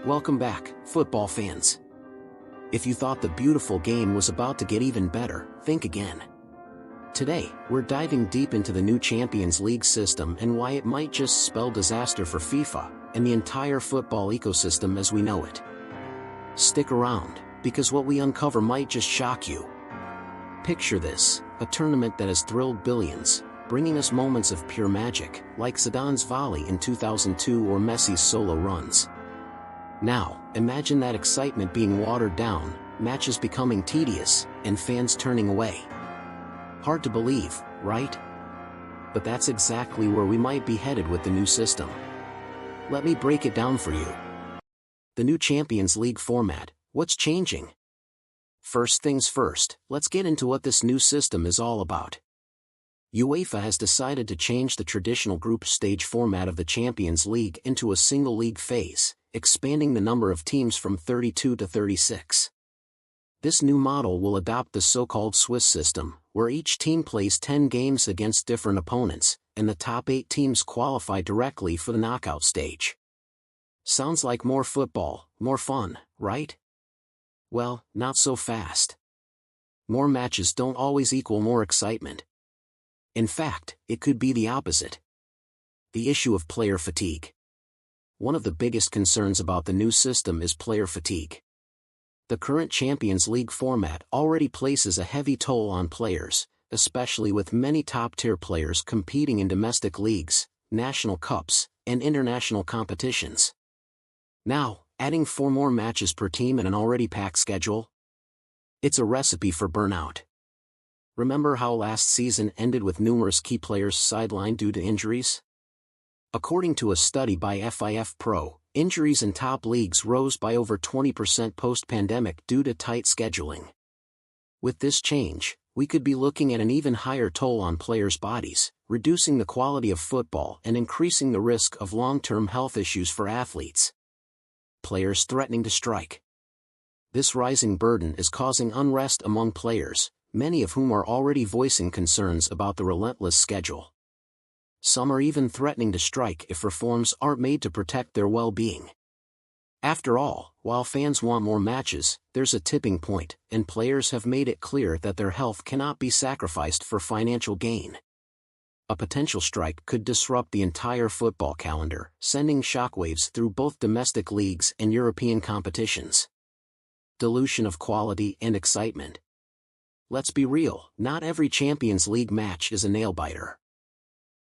Welcome back, football fans. If you thought the beautiful game was about to get even better, think again. Today, we're diving deep into the new Champions League system and why it might just spell disaster for FIFA and the entire football ecosystem as we know it. Stick around, because what we uncover might just shock you. Picture this, a tournament that has thrilled billions, bringing us moments of pure magic, like Zidane's volley in 2002 or Messi's solo runs. Now, imagine that excitement being watered down, matches becoming tedious, and fans turning away. Hard to believe, right? But that's exactly where we might be headed with the new system. Let me break it down for you. The new Champions League format, what's changing? First things first, let's get into what this new system is all about. UEFA has decided to change the traditional group stage format of the Champions League into a single league phase, expanding the number of teams from 32 to 36. This new model will adopt the so-called Swiss system, where each team plays 10 games against different opponents, and the top 8 teams qualify directly for the knockout stage. Sounds like more football, more fun, right? Well, not so fast. More matches don't always equal more excitement. In fact, it could be the opposite. The issue of player fatigue. One of the biggest concerns about the new system is player fatigue. The current Champions League format already places a heavy toll on players, especially with many top-tier players competing in domestic leagues, national cups, and international competitions. Now, adding 4 more matches per team in an already packed schedule? It's a recipe for burnout. Remember how last season ended with numerous key players sidelined due to injuries? According to a study by FIFA Pro, injuries in top leagues rose by over 20% post-pandemic due to tight scheduling. With this change, we could be looking at an even higher toll on players' bodies, reducing the quality of football and increasing the risk of long-term health issues for athletes. Players threatening to strike. This rising burden is causing unrest among players, many of whom are already voicing concerns about the relentless schedule. Some are even threatening to strike if reforms aren't made to protect their well-being. After all, while fans want more matches, there's a tipping point, and players have made it clear that their health cannot be sacrificed for financial gain. A potential strike could disrupt the entire football calendar, sending shockwaves through both domestic leagues and European competitions. Dilution of quality and excitement. Let's be real, not every Champions League match is a nail-biter.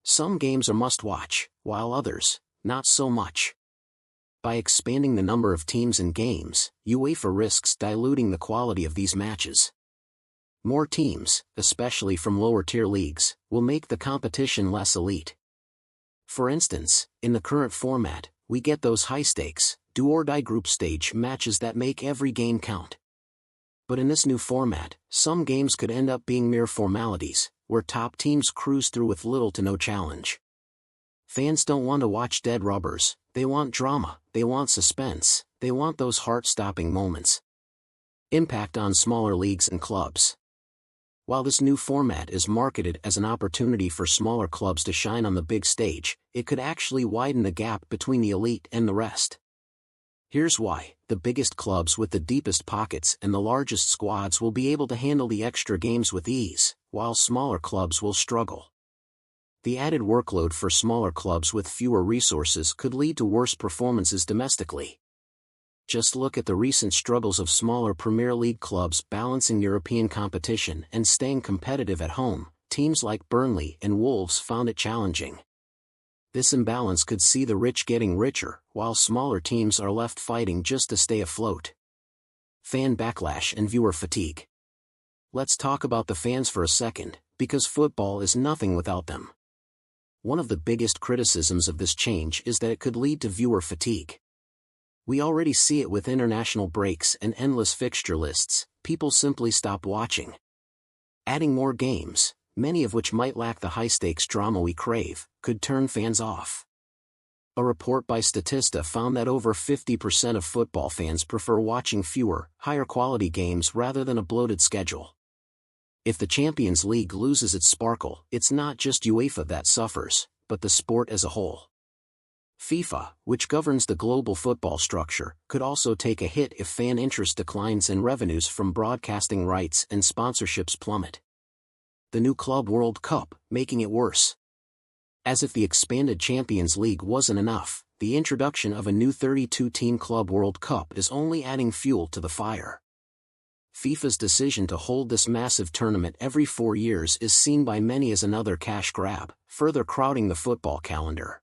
Some games are must-watch, while others, not so much. By expanding the number of teams and games, UEFA risks diluting the quality of these matches. More teams, especially from lower-tier leagues, will make the competition less elite. For instance, in the current format, we get those high-stakes, do-or-die group stage matches that make every game count. But in this new format, some games could end up being mere formalities, where top teams cruise through with little to no challenge. Fans don't want to watch dead rubbers, they want drama, they want suspense, they want those heart-stopping moments. Impact on smaller leagues and clubs. While this new format is marketed as an opportunity for smaller clubs to shine on the big stage, it could actually widen the gap between the elite and the rest. Here's why: the biggest clubs with the deepest pockets and the largest squads will be able to handle the extra games with ease, while smaller clubs will struggle. The added workload for smaller clubs with fewer resources could lead to worse performances domestically. Just look at the recent struggles of smaller Premier League clubs balancing European competition and staying competitive at home. Teams like Burnley and Wolves found it challenging. This imbalance could see the rich getting richer, while smaller teams are left fighting just to stay afloat. Fan backlash and viewer fatigue. Let's talk about the fans for a second, because football is nothing without them. One of the biggest criticisms of this change is that it could lead to viewer fatigue. We already see it with international breaks and endless fixture lists. People simply stop watching. Adding more games, many of which might lack the high-stakes drama we crave, could turn fans off. A report by Statista found that over 50% of football fans prefer watching fewer, higher-quality games rather than a bloated schedule. If the Champions League loses its sparkle, it's not just UEFA that suffers, but the sport as a whole. FIFA, which governs the global football structure, could also take a hit if fan interest declines and revenues from broadcasting rights and sponsorships plummet. The new Club World Cup, making it worse. As if the expanded Champions League wasn't enough, the introduction of a new 32-team Club World Cup is only adding fuel to the fire. FIFA's decision to hold this massive tournament every 4 years is seen by many as another cash grab, further crowding the football calendar.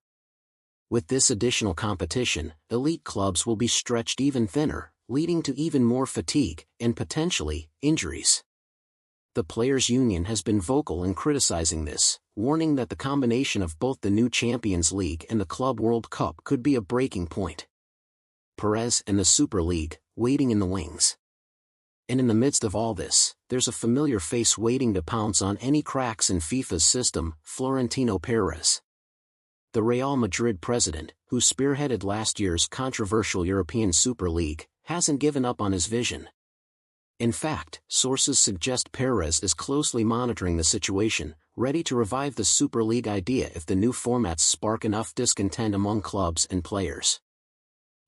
With this additional competition, elite clubs will be stretched even thinner, leading to even more fatigue, and potentially, injuries. The Players' Union has been vocal in criticizing this, warning that the combination of both the new Champions League and the Club World Cup could be a breaking point. Perez and the Super League, waiting in the wings. And in the midst of all this, there's a familiar face waiting to pounce on any cracks in FIFA's system, Florentino Perez. The Real Madrid president, who spearheaded last year's controversial European Super League, hasn't given up on his vision. In fact, sources suggest Perez is closely monitoring the situation, ready to revive the Super League idea if the new formats spark enough discontent among clubs and players.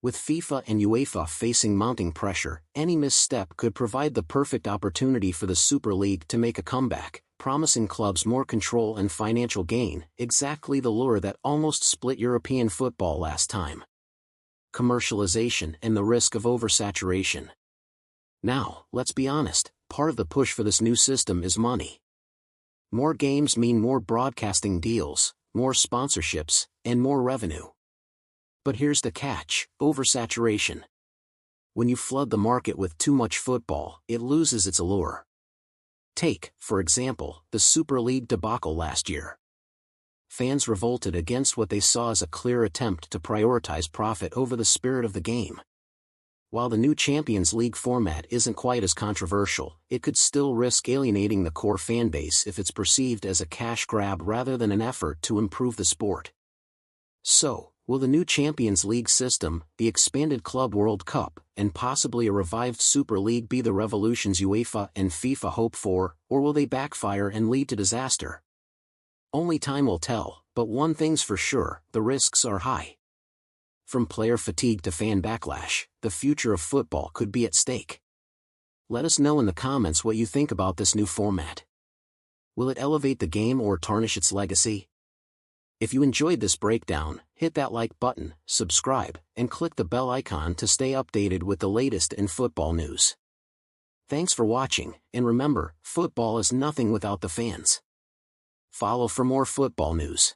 With FIFA and UEFA facing mounting pressure, any misstep could provide the perfect opportunity for the Super League to make a comeback, promising clubs more control and financial gain, exactly the lure that almost split European football last time. Commercialization and the risk of oversaturation. Now, let's be honest, part of the push for this new system is money. More games mean more broadcasting deals, more sponsorships, and more revenue. But here's the catch: oversaturation. When you flood the market with too much football, it loses its allure. Take, for example, the Super League debacle last year. Fans revolted against what they saw as a clear attempt to prioritize profit over the spirit of the game. While the new Champions League format isn't quite as controversial, it could still risk alienating the core fanbase if it's perceived as a cash grab rather than an effort to improve the sport. So, will the new Champions League system, the expanded Club World Cup, and possibly a revived Super League be the revolutions UEFA and FIFA hope for, or will they backfire and lead to disaster? Only time will tell, but one thing's for sure: the risks are high. From player fatigue to fan backlash, the future of football could be at stake. Let us know in the comments what you think about this new format. Will it elevate the game or tarnish its legacy? If you enjoyed this breakdown, hit that like button, subscribe, and click the bell icon to stay updated with the latest in football news. Thanks for watching, and remember, football is nothing without the fans. Follow for more football news.